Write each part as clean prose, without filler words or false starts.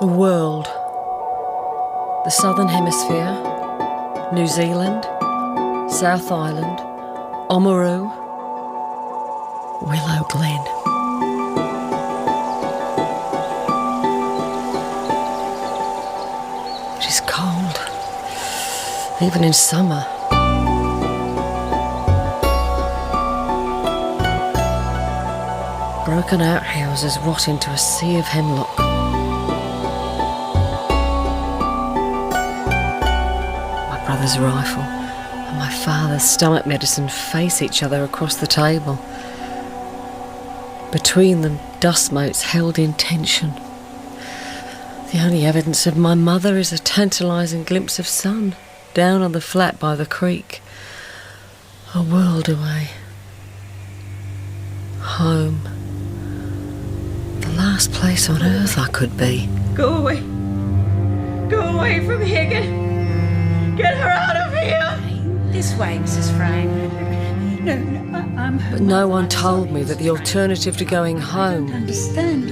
The world. The Southern Hemisphere, New Zealand, South Island, Oamaru, Willow Glen. It is cold, even in summer. Broken outhouses rot into a sea of hemlock. My brother's rifle and my father's stomach medicine face each other across the table. Between them, dust motes held in tension. The only evidence of my mother is a tantalising glimpse of sun down on the flat by the creek. A world away. Home. The last place on earth I could be. Go away. Go away from here. Get her out of here. This way, Mrs. Frame. No, I'm... But no one told me that the alternative to going home understand.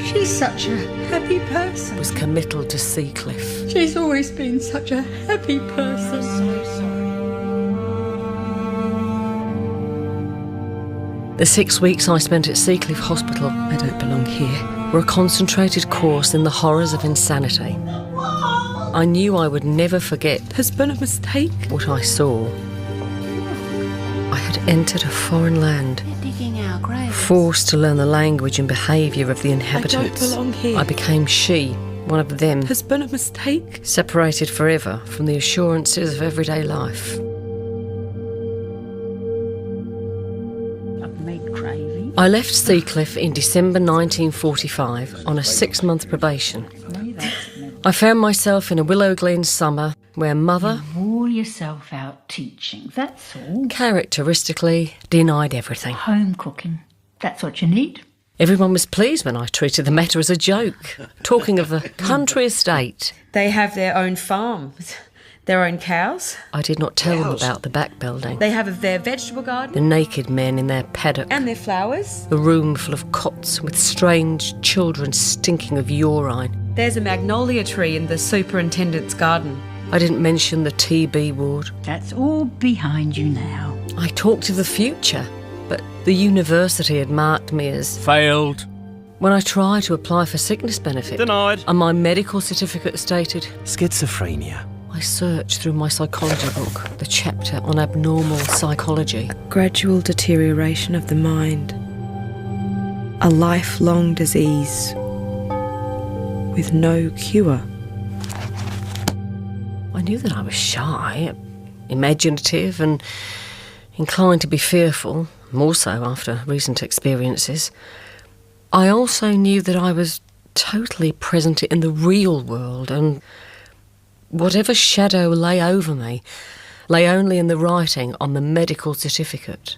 She's such a happy person. was committal to Seacliff. She's always been such a happy person. So sorry. The 6 weeks I spent at Seacliff Hospital, I don't belong here, were a concentrated course in the horrors of insanity. I knew I would never forget There's been a mistake. what I saw. I had entered a foreign land, They're digging our graves. forced to learn the language and behaviour of the I inhabitants. don't belong here. I became she, one of them, There's been a mistake. separated forever from the assurances of everyday life. I've made gravy. I left Seacliff in December 1945 on a 6-month probation. I found myself in a Willow Glen summer where Mother, Wore yourself out teaching, that's all. characteristically, denied everything. Home cooking, that's what you need. Everyone was pleased when I treated the matter as a joke, talking of the country estate. They have their own farm, their own cows. I did not tell them about the back building, They have their vegetable garden the naked men in their paddock, and their flowers. the room full of cots with strange children stinking of urine. There's a magnolia tree in the superintendent's garden. I didn't mention the TB ward. That's all behind you now. I talked of the future, but the university had marked me as... Failed. When I tried to apply for sickness benefit, Denied. and my medical certificate stated, Schizophrenia. I searched through my psychology book, the chapter on abnormal psychology. Gradual deterioration of the mind. A lifelong disease with no cure. I knew that I was shy, imaginative and inclined to be fearful, more so after recent experiences. I also knew that I was totally present in the real world, and whatever shadow lay over me lay only in the writing on the medical certificate.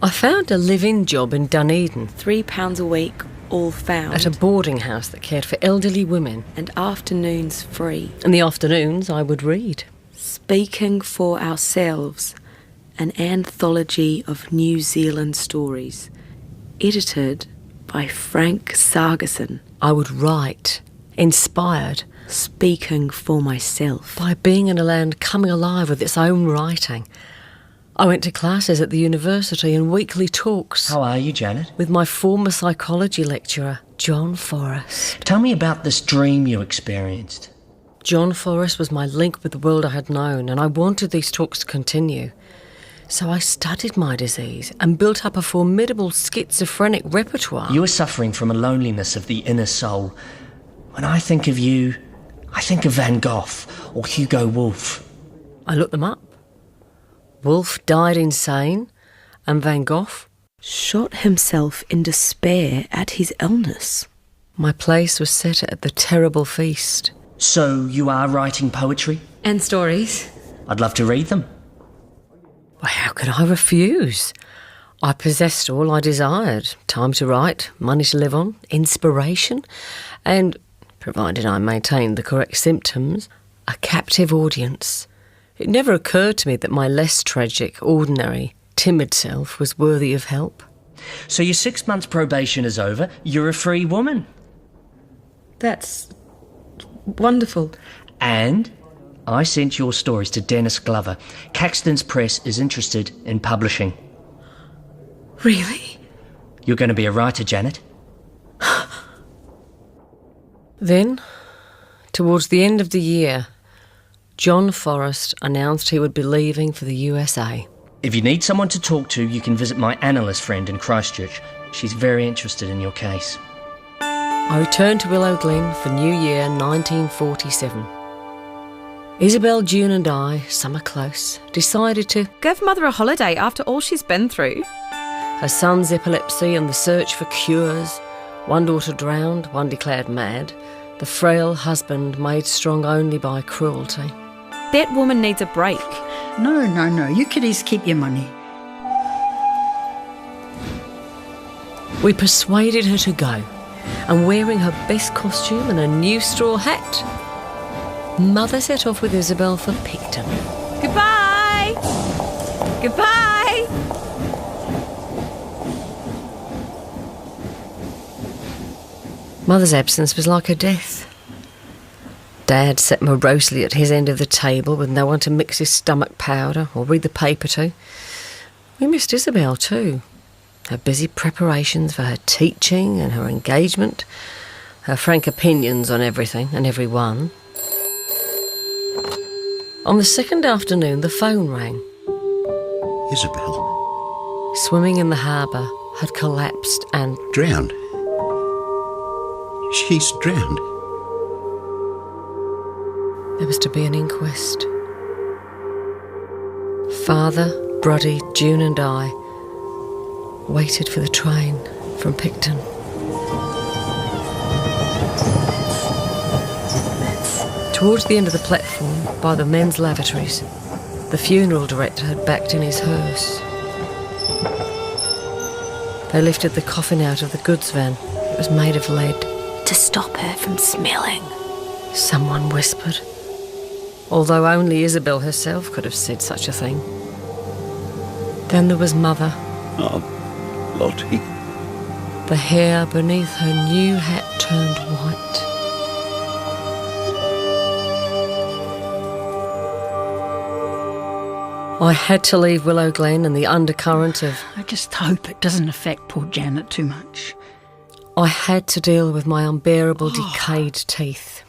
I found a live-in job in Dunedin £3 a week, all found. at a boarding house that cared for elderly women. and afternoons free. In the afternoons, I would read. Speaking for Ourselves, an anthology of New Zealand stories, edited by Frank Sargerson. I would write, inspired Speaking for myself. by being in a land coming alive with its own writing. I went to classes at the university and weekly talks How are you, Janet? with my former psychology lecturer, John Forrest. Tell me about this dream you experienced. John Forrest was my link with the world I had known, and I wanted these talks to continue. So I studied my disease and built up a formidable schizophrenic repertoire. You were suffering from a loneliness of the inner soul. When I think of you, I think of Van Gogh or Hugo Wolf. I looked them up. Wolfe died insane, and Van Gogh, Shot himself in despair at his illness. my place was set at the terrible feast. So you are writing poetry? And stories. I'd love to read them. Well, how could I refuse? I possessed all I desired: time to write, money to live on, inspiration, and, provided I maintained the correct symptoms, a captive audience. It never occurred to me that my less tragic, ordinary, timid self was worthy of help. So your 6 months probation is over. You're a free woman. That's wonderful. And I sent your stories to Dennis Glover. Caxton's Press is interested in publishing. Really? You're going to be a writer, Janet? Then, towards the end of the year, John Forrest announced he would be leaving for the USA. If you need someone to talk to, you can visit my analyst friend in Christchurch. She's very interested in your case. I returned to Willow Glen for New Year 1947. Isabel, June and I, summer close, decided to Give Mother a holiday after all she's been through. her son's epilepsy and the search for cures, one daughter drowned, one declared mad, the frail husband made strong only by cruelty. That woman needs a break. No. You kiddies keep your money. We persuaded her to go, and wearing her best costume and a new straw hat, Mother set off with Isabel for Picton. Goodbye! Goodbye! Mother's absence was like her death. Dad sat morosely at his end of the table with no one to mix his stomach powder or read the paper to. We missed Isabel too. Her busy preparations for her teaching and her engagement, her frank opinions on everything and everyone. On the second afternoon, the phone rang. Isabel, Swimming in the harbour had collapsed and drowned. She's drowned. there was to be an inquest. Father, Broddy, June and I waited for the train from Picton. Towards the end of the platform, by the men's lavatories, the funeral director had backed in his hearse. They lifted the coffin out of the goods van. It was made of lead. To stop her from smelling. Someone whispered, although only Isabel herself could have said such a thing. Then there was Mother. Oh, Lottie. The hair beneath her new hat turned white. I had to leave Willow Glen and the undercurrent of... I just hope it doesn't affect poor Janet too much. I had to deal with my unbearable decayed teeth.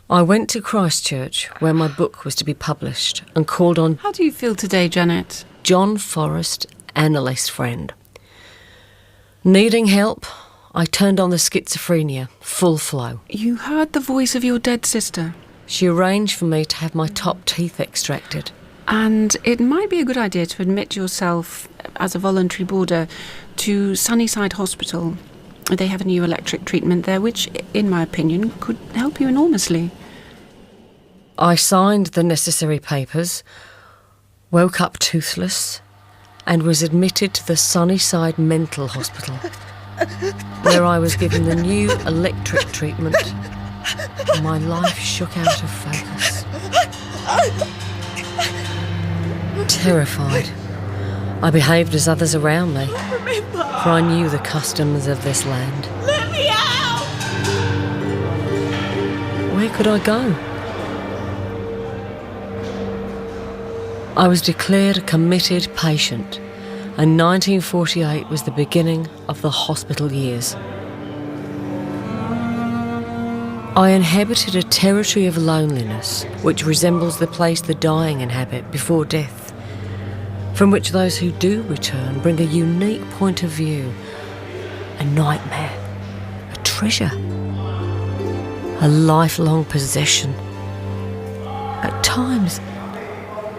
I went to Christchurch, where my book was to be published, and called on How do you feel today, Janet? John Forrest, analyst friend. Needing help, I turned on the schizophrenia, full flow. You heard the voice of your dead sister, She arranged for me to have my top teeth extracted. and it might be a good idea to admit yourself as a voluntary boarder to Sunnyside Hospital. They have a new electric treatment there, which, in my opinion, could help you enormously. I signed the necessary papers, woke up toothless, and was admitted to the Sunnyside Mental Hospital, where I was given the new electric treatment. My life shook out of focus. Terrified, I behaved as others around me, for I knew the customs of this land. Let me out! Where could I go? I was declared a committed patient, and 1948 was the beginning of the hospital years. I inhabited a territory of loneliness which resembles the place the dying inhabit before death, from which those who do return bring a unique point of view, a nightmare, a treasure, a lifelong possession. At times,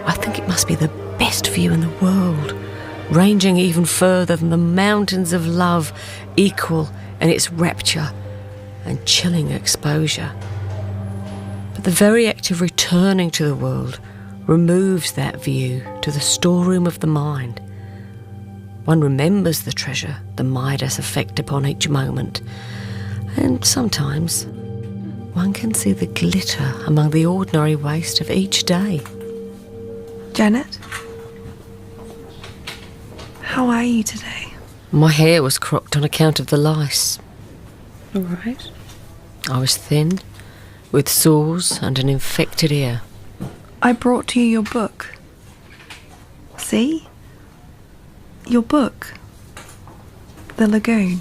I think it must be the best view in the world, ranging even further than the mountains of love, equal in its rapture and chilling exposure. But the very act of returning to the world removes that view to the storeroom of the mind. One remembers the treasure the Midas effect upon each moment, and sometimes one can see the glitter among the ordinary waste of each day. Janet? How are you today? My hair was cropped on account of the lice. All right. I was thin, with sores and an infected ear. I brought you your book. See? Your book. The Lagoon.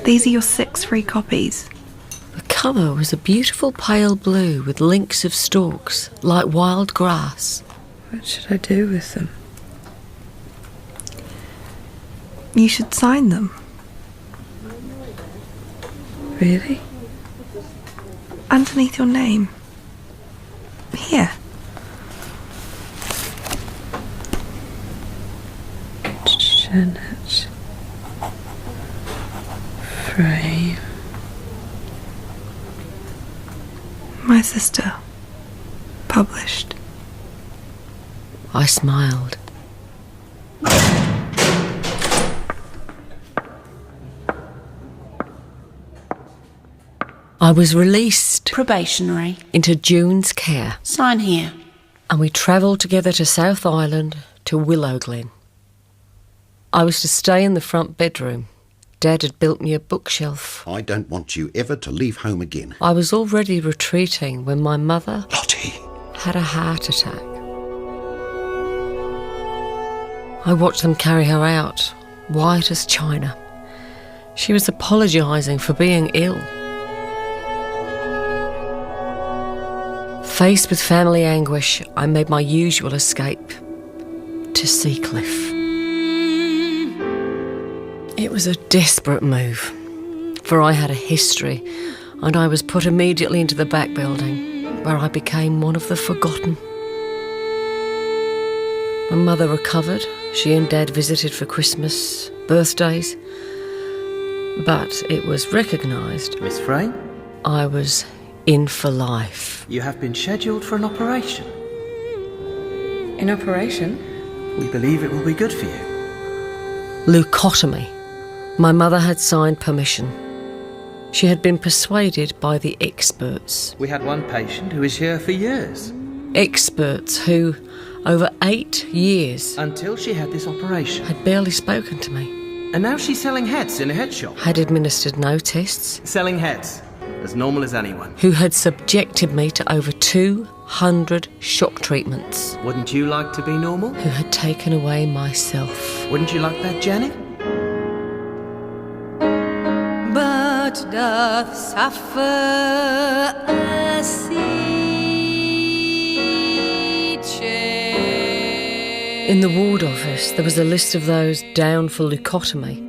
These are your 6 free copies. The cover was a beautiful pale blue with links of stalks, like wild grass. What should I do with them? You should sign them. Really? Underneath your name. Here. Janet Frame. My sister. Published. I smiled. I was released Probationary. into June's care, Sign here. and we travelled together to South Island, to Willow Glen. I was to stay in the front bedroom. Dad had built me a bookshelf. I don't want you ever to leave home again. I was already retreating when my mother Lottie. had a heart attack. I watched them carry her out, white as china. She was apologising for being ill. Faced with family anguish, I made my usual escape to Seacliff. It was a desperate move, for I had a history, and I was put immediately into the back building, where I became one of the forgotten. My mother recovered. She and Dad visited for Christmas, birthdays, but it was recognised Miss Frame, I was in for life. you have been scheduled for an operation. An operation? We believe it will be good for you. Leucotomy. My mother had signed permission. She had been persuaded by the experts. We had one patient who was here for years, Experts who, over 8 years, until she had this operation. had barely spoken to me, And now she's selling heads in a head shop. had administered no tests, Selling heads, as normal as anyone. who had subjected me to over 200 shock treatments, Wouldn't you like to be normal? who had taken away my self. Wouldn't you like that, Janet? But doth suffer a sea change. In the ward office, there was a list of those down for leucotomy.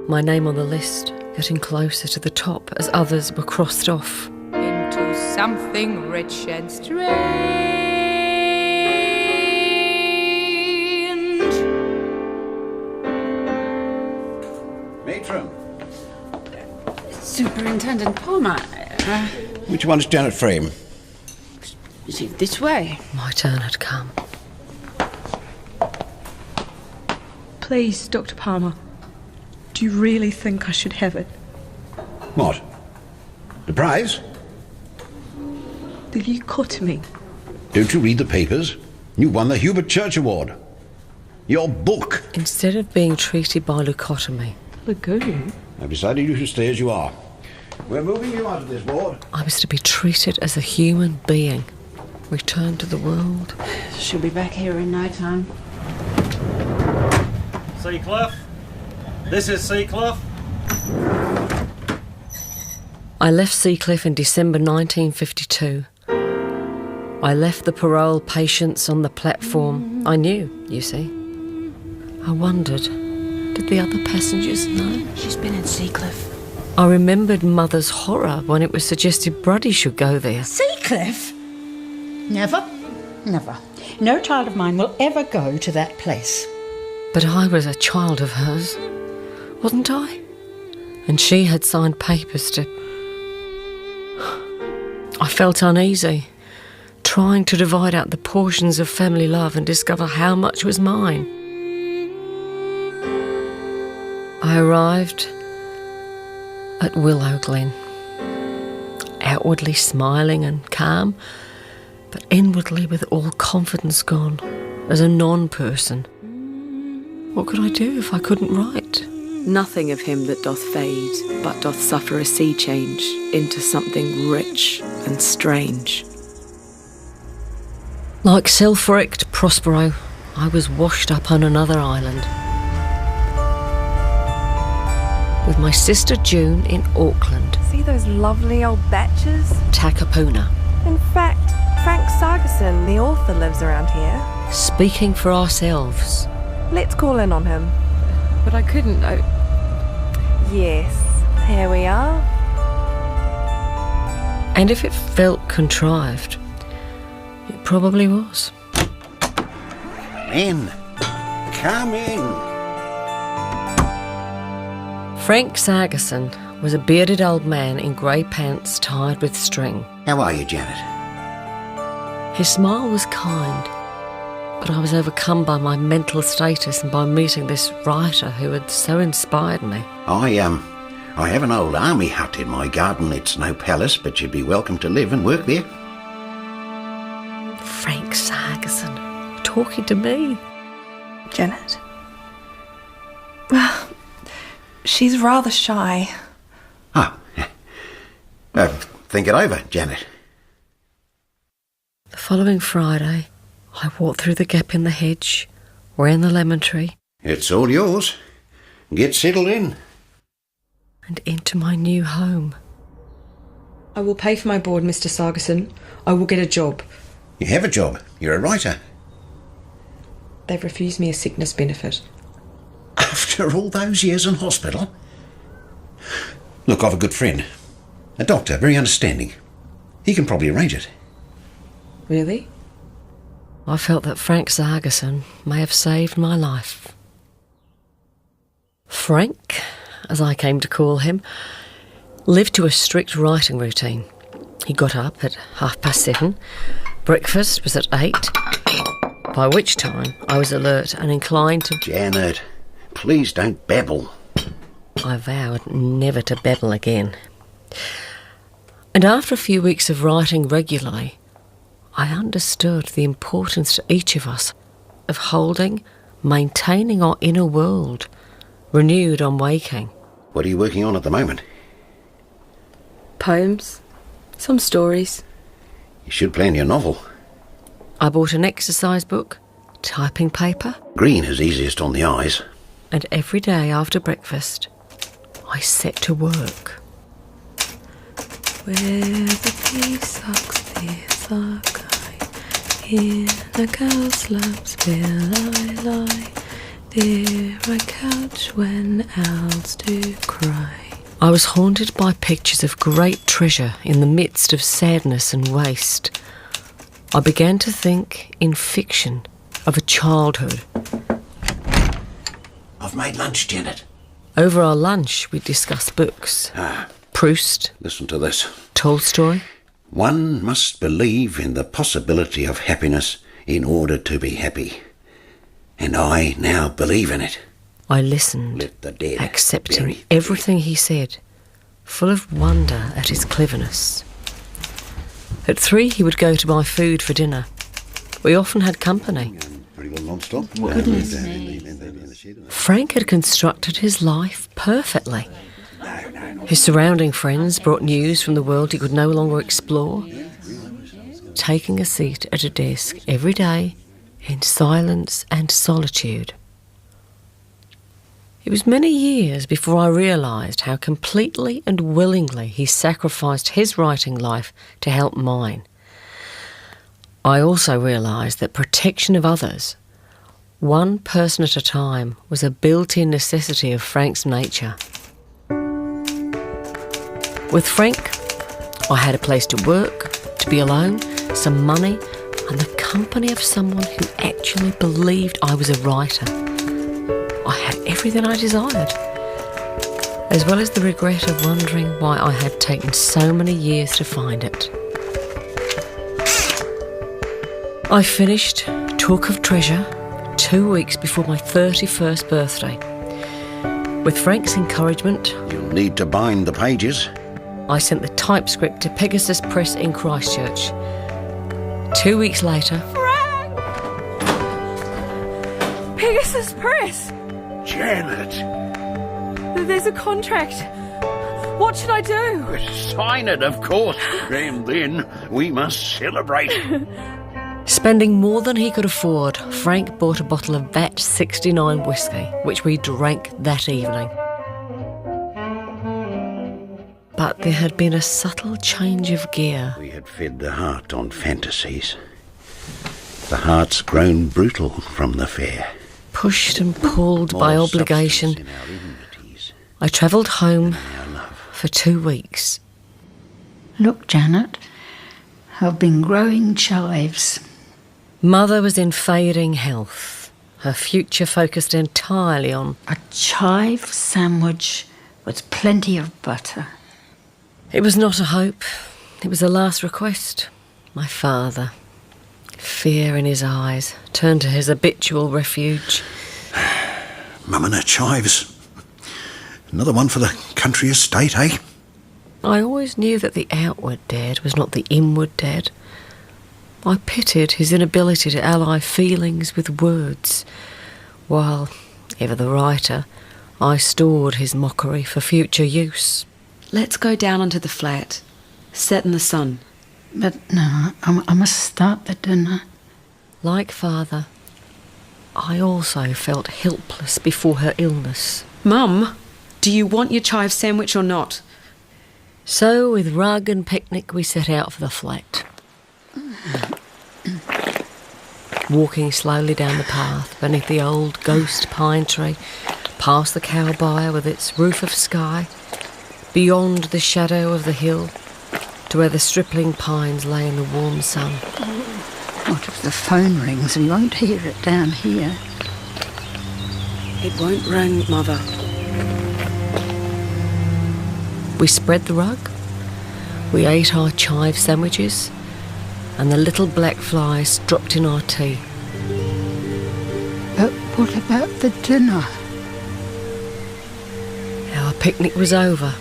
My name on the list, getting closer to the top as others were crossed off. Into something rich and strange. Matron. Superintendent Palmer. Which one's Janet Frame? Is it this way? My turn had come. Please, Dr. Palmer. Do you really think I should have it? What? The prize? The leucotomy. Don't you read the papers? You won the Hubert Church Award. Your book. Instead of being treated by leucotomy, Lagoon? I've decided you should stay as you are. We're moving you out of this ward. I was to be treated as a human being, returned to the world. She'll be back here in no time. Seacliff? This is Seacliff? I left Seacliff in December 1952. I left the parole patients on the platform. I knew, you see. I wondered, did the other passengers know? She's been in Seacliff. I remembered Mother's horror when it was suggested Bruddy should go there. Seacliff? Never. Never. No child of mine will ever go to that place. But I was a child of hers, wasn't I? And she had signed papers to... I felt uneasy, trying to divide out the portions of family love and discover how much was mine. I arrived at Willow Glen, outwardly smiling and calm, but inwardly with all confidence gone, as a non-person. What could I do if I couldn't write? Nothing of him that doth fade, but doth suffer a sea change into something rich and strange. Like self-wrecked Prospero, I was washed up on another island. With my sister June in Auckland. See those lovely old batches? Takapuna. In fact, Frank Sargerson, the author, lives around here. Speaking for ourselves. Let's call in on him. But I couldn't. Yes, here we are. And if it felt contrived, it probably was. In. Come in. Frank Sargerson was a bearded old man in grey pants tied with string. How are you, Janet? His smile was kind, but I was overcome by my mental status and by meeting this writer who had so inspired me. I have an old army hut in my garden. It's no palace, but you'd be welcome to live and work there. Frank Sargerson, talking to me. Janet? Well, she's rather shy. Think it over, Janet. The following Friday, I walked through the gap in the hedge, ran the lemon tree. It's all yours. Get settled in. And into my new home. I will pay for my board, Mr. Sargerson. I will get a job. You have a job. You're a writer. They've refused me a sickness benefit. After all those years in hospital? Look, I've a good friend. A doctor, very understanding. He can probably arrange it. Really? I felt that Frank Sargerson may have saved my life. Frank, as I came to call him, lived to a strict writing routine. He got up at 7:30. Breakfast was at 8, by which time I was alert and inclined to... Janet, please don't babble. I vowed never to babble again. And after a few weeks of writing regularly, I understood the importance to each of us of holding, maintaining our inner world, renewed on waking. What are you working on at the moment? Poems, some stories. You should plan your novel. I bought an exercise book, typing paper. Green is easiest on the eyes. And every day after breakfast, I set to work. Where the pea sucks the guy, in a cow's laps will I lie, there I couch when owls do cry. I was haunted by pictures of great treasure in the midst of sadness and waste. I began to think in fiction of a childhood. I've made lunch, Janet. Over our lunch, we discussed books. Proust. Listen to this. Tolstoy. One must believe in the possibility of happiness in order to be happy. And I now believe in it. I listened, Let the dead accepting bury the everything he said, full of wonder at his cleverness. At 3, he would go to buy food for dinner. We often had company. Pretty well non-stop. Goodness Frank had constructed his life perfectly. His surrounding friends brought news from the world he could no longer explore. Taking a seat at a desk every day in silence and solitude. It was many years before I realised how completely and willingly he sacrificed his writing life to help mine. I also realised that protection of others, one person at a time, was a built-in necessity of Frank's nature. With Frank, I had a place to work, to be alone, some money, and the company of someone who actually believed I was a writer. I had everything I desired, as well as the regret of wondering why I had taken so many years to find it. I finished Talk of Treasure 2 weeks before my 31st birthday. With Frank's encouragement, You'll need to bind the pages. I sent the typescript to Pegasus Press in Christchurch. 2 weeks later... Frank! Pegasus Press! Janet! There's a contract. What should I do? Sign it, of course, and then we must celebrate. Spending more than he could afford, Frank bought a bottle of Vat 69 whiskey, which we drank that evening. But there had been a subtle change of gear. We had fed the heart on fantasies. The heart's grown brutal from the fair. Pushed and pulled by obligation, I travelled home for 2 weeks. Look, Janet, I've been growing chives. Mother was in fading health. Her future focused entirely on a chive sandwich with plenty of butter. It was not a hope. It was a last request. My father, fear in his eyes, turned to his habitual refuge. Mum and her chives. Another one for the country estate, eh? I always knew that the outward dead was not the inward dead. I pitied his inability to ally feelings with words, while, ever the writer, I stored his mockery for future use. Let's go down onto the flat. Sit in the sun. But no, I must start the dinner. Like father, I also felt helpless before her illness. Mum, do you want your chive sandwich or not? So, with rug and picnic, we set out for the flat. Walking slowly down the path beneath the old ghost pine tree, past the cow byre with its roof of sky, beyond the shadow of the hill, to where the stripling pines lay in the warm sun. What if the phone rings? We won't hear it down here. It won't ring, Mother. We spread the rug, we ate our chive sandwiches, and the little black flies dropped in our tea. But what about the dinner? Our picnic was over.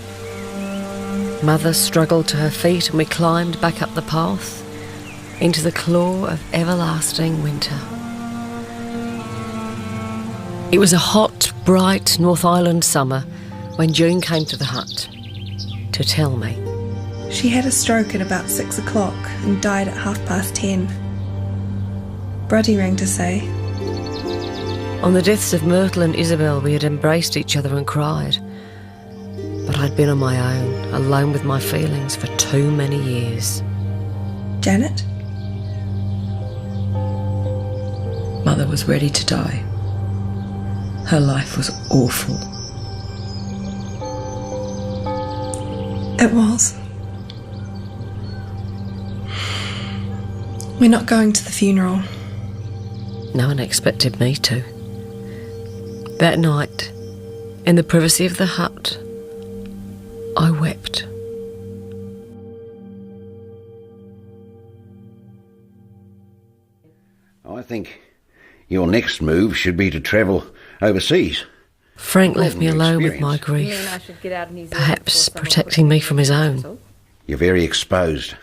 Mother struggled to her feet and we climbed back up the path into the claw of everlasting winter. It was a hot, bright North Island summer when June came to the hut to tell me. She had a stroke at about 6 o'clock and died at 10:30. Bruddy rang to say. On the deaths of Myrtle and Isabel, we had embraced each other and cried. But I'd been on my own, alone with my feelings for too many years. Janet? Mother was ready to die. Her life was awful. It was. We're not going to the funeral. No one expected me to. That night, in the privacy of the hut, I wept. I think your next move should be to travel overseas. Frank left me alone with my grief, perhaps protecting me from his own. You're very exposed.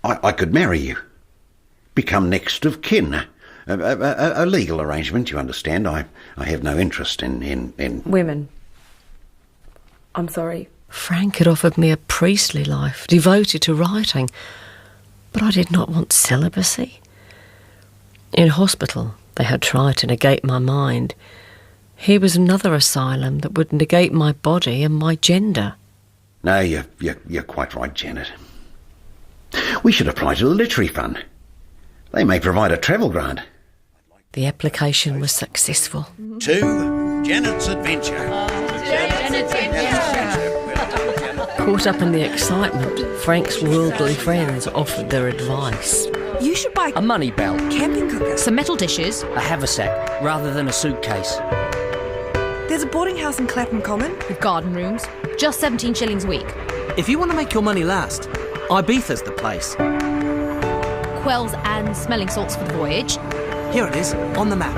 I could marry you. Become next of kin. A legal arrangement, you understand. I have no interest in... Women. I'm sorry. Frank had offered me a priestly life, devoted to writing, but I did not want celibacy. In hospital, they had tried to negate my mind. Here was another asylum that would negate my body and my gender. No, you're quite right, Janet. We should apply to the Literary Fund. They may provide a travel grant. The application was successful. To Janet's Adventure. Caught up in the excitement, Frank's worldly friends offered their advice. You should buy a money belt, camping cooker, some metal dishes, a haversack, rather than a suitcase. There's a boarding house in Clapham Common with garden rooms, just 17 shillings a week. If you want to make your money last, Ibiza's the place. Quells and smelling salts for the voyage. Here it is, on the map,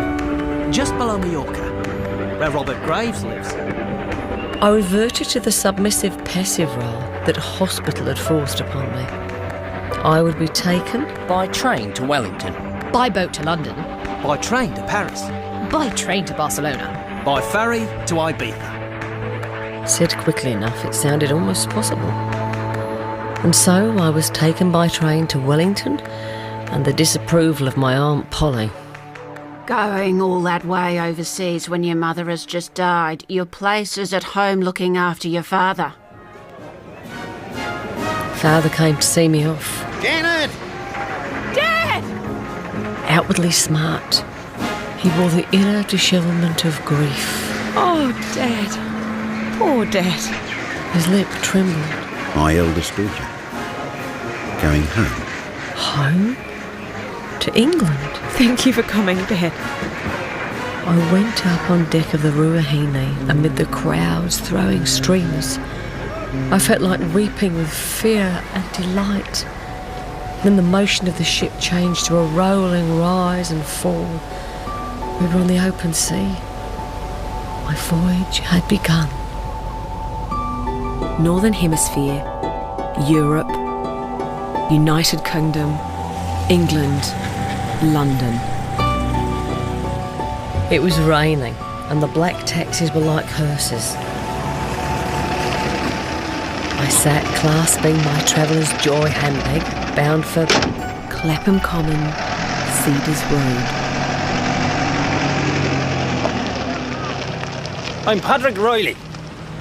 just below Mallorca, where Robert Graves lives. I reverted to the submissive passive role that hospital had forced upon me. I would be taken by train to Wellington, by boat to London, by train to Paris, by train to Barcelona, by ferry to Ibiza. Said quickly enough, it sounded almost possible. And so I was taken by train to Wellington, and the disapproval of my Aunt Polly. Going all that way overseas when your mother has just died. Your place is at home looking after your father. Father came to see me off. Janet! Dad! Outwardly smart, he wore the inner dishevelment of grief. Oh, Dad. Poor Dad. His lip trembled. My eldest daughter. Going home. Home? To England? Thank you for coming, Dad. I went up on deck of the Ruahine amid the crowds throwing streamers. I felt like weeping with fear and delight. Then the motion of the ship changed to a rolling rise and fall. We were on the open sea. My voyage had begun. Northern Hemisphere, Europe, United Kingdom, England, London. It was raining, and the black taxis were like hearses. I sat clasping my traveller's joy handbag, bound for Clapham Common, Cedars Road. I'm Patrick Riley,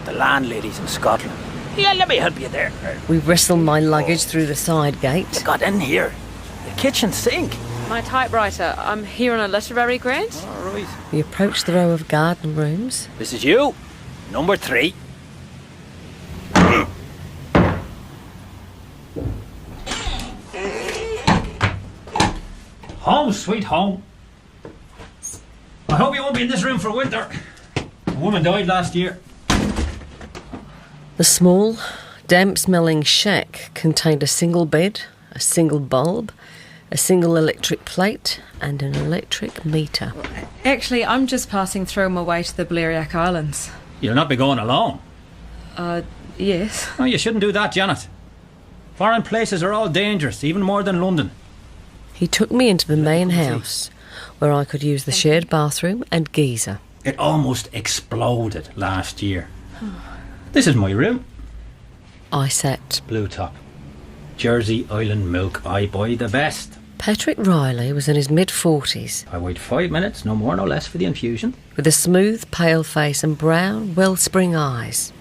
the landladies in Scotland. Yeah, let me help you there. We wrestled my luggage through the side gate. Got in here. The kitchen sink. My typewriter. I'm here on a literary grant. All right. We approached the row of garden rooms. This is you, number 3. Home, sweet home. I hope you won't be in this room for winter. A woman died last year. The small, damp-smelling shack contained a single bed, a single bulb, a single electric plate, and an electric meter. Actually, I'm just passing through on my way to the Balearic Islands. You'll not be going alone. Yes. Oh, you shouldn't do that, Janet. Foreign places are all dangerous, even more than London. He took me into the main house, where I could use the shared bathroom and geyser. It almost exploded last year. This is my room. I sat. Blue top. Jersey Island milk. I buy the best. Patrick Riley was in his mid-40s. I wait 5 minutes, no more, no less, for the infusion. With a smooth, pale face and brown, wellspring eyes.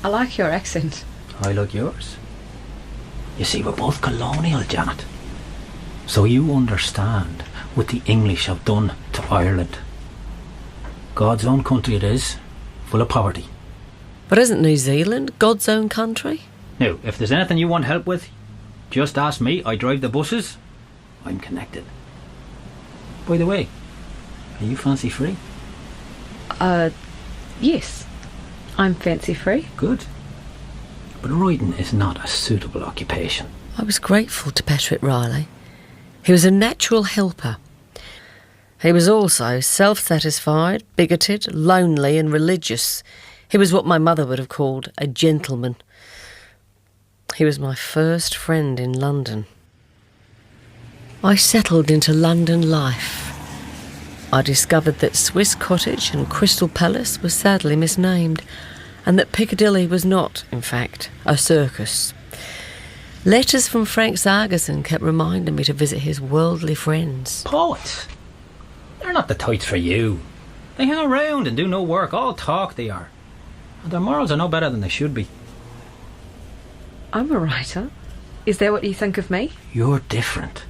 I like your accent. I like yours. You see, we're both colonial, Janet. So you understand what the English have done to Ireland. God's own country it is, full of poverty. But isn't New Zealand God's own country? Now, if there's anything you want help with, just ask me. I drive the buses. I'm connected. By the way, are you fancy free? Yes. I'm fancy free. Good. But riding is not a suitable occupation. I was grateful to Patrick Riley. He was a natural helper. He was also self-satisfied, bigoted, lonely and religious. He was what my mother would have called a gentleman. He was my first friend in London. I settled into London life. I discovered that Swiss Cottage and Crystal Palace were sadly misnamed, and that Piccadilly was not, in fact, a circus. Letters from Frank Sargison kept reminding me to visit his worldly friends. Poets? They're not the types for you. They hang around and do no work, all talk they are. And their morals are no better than they should be. I'm a writer. Is that what you think of me? You're different.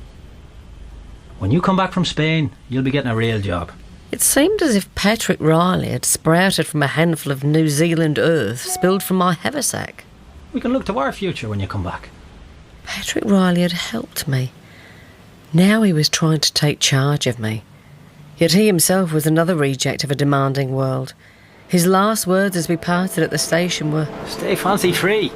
When you come back from Spain, you'll be getting a real job. It seemed as if Patrick Riley had sprouted from a handful of New Zealand earth spilled from my haversack. We can look to our future when you come back. Patrick Riley had helped me. Now he was trying to take charge of me. Yet he himself was another reject of a demanding world. His last words as we parted at the station were, "Stay fancy free."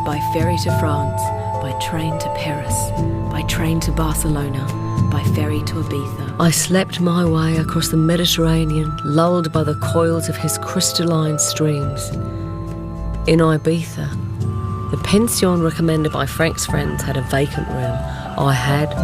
By ferry to France, by train to Paris, by train to Barcelona, by ferry to Ibiza. I slept my way across the Mediterranean, lulled by the coils of his crystalline streams. In Ibiza, the pension recommended by Frank's friends had a vacant room. I had